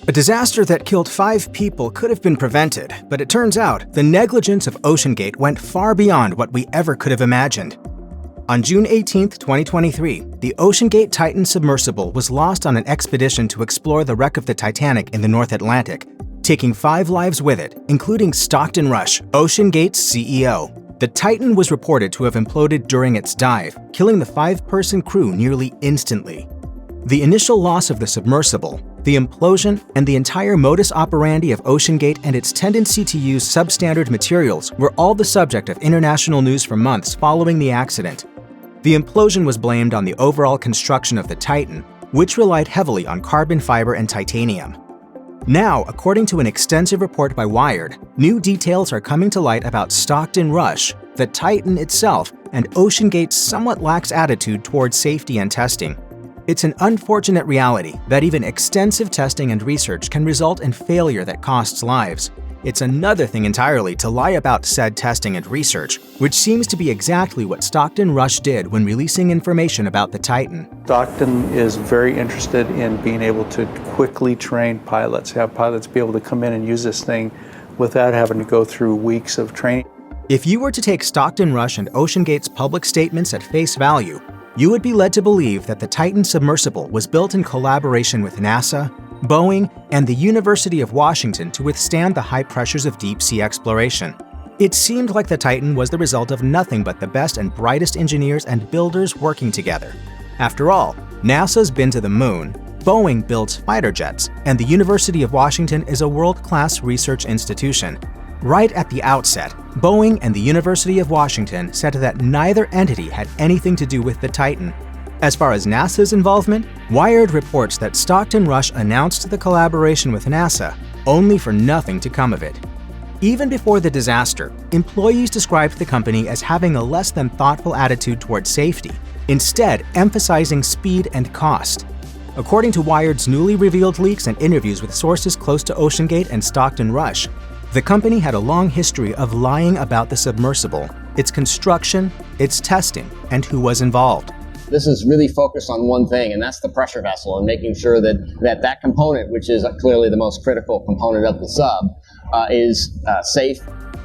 A disaster that killed 5 people could have been prevented, but it turns out the negligence of OceanGate went far beyond what we ever could have imagined. On June 18, 2023, the OceanGate Titan submersible was lost on an expedition to explore the wreck of the Titanic in the North Atlantic, taking 5 lives with it, including Stockton Rush, OceanGate's CEO. The Titan was reported to have imploded during its dive, killing the 5-person crew nearly instantly. The initial loss of the submersible, the implosion, and the entire modus operandi of OceanGate and its tendency to use substandard materials were all the subject of international news for months following the accident. The implosion was blamed on the overall construction of the Titan, which relied heavily on carbon fiber and titanium. Now, according to an extensive report by Wired, new details are coming to light about Stockton Rush, the Titan itself, and OceanGate's somewhat lax attitude towards safety and testing. It's an unfortunate reality that even extensive testing and research can result in failure that costs lives. It's another thing entirely to lie about said testing and research, which seems to be exactly what Stockton Rush did when releasing information about the Titan. Stockton is very interested in being able to quickly train pilots, have pilots be able to come in and use this thing without having to go through weeks of training. If you were to take Stockton Rush and OceanGate's public statements at face value, you would be led to believe that the Titan submersible was built in collaboration with NASA, Boeing, and the University of Washington to withstand the high pressures of deep-sea exploration. It seemed like the Titan was the result of nothing but the best and brightest engineers and builders working together. After all, NASA's been to the moon, Boeing builds fighter jets, and the University of Washington is a world-class research institution. Right at the outset, Boeing and the University of Washington said that neither entity had anything to do with the Titan. As far as NASA's involvement, Wired reports that Stockton Rush announced the collaboration with NASA, only for nothing to come of it. Even before the disaster, employees described the company as having a less than thoughtful attitude towards safety, instead emphasizing speed and cost. According to Wired's newly revealed leaks and interviews with sources close to OceanGate and Stockton Rush, the company had a long history of lying about the submersible, its construction, its testing, and who was involved. This is really focused on one thing, and that's the pressure vessel, and making sure that component, which is clearly the most critical component of the sub, is safe.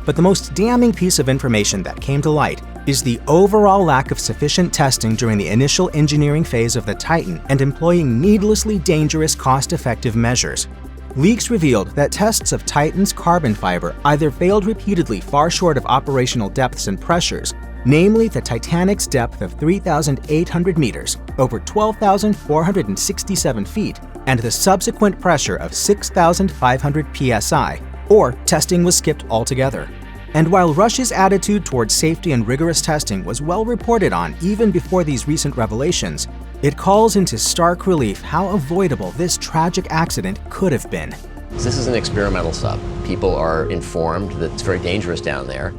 But the most damning piece of information that came to light is the overall lack of sufficient testing during the initial engineering phase of the Titan and employing needlessly dangerous, cost-effective measures. Leaks revealed that tests of Titan's carbon fiber either failed repeatedly far short of operational depths and pressures, namely the Titanic's depth of 3,800 meters, over 12,467 feet, and the subsequent pressure of 6,500 psi, or testing was skipped altogether. And while Rush's attitude towards safety and rigorous testing was well reported on even before these recent revelations, it calls into stark relief how avoidable this tragic accident could have been. This is an experimental sub. People are informed that it's very dangerous down there.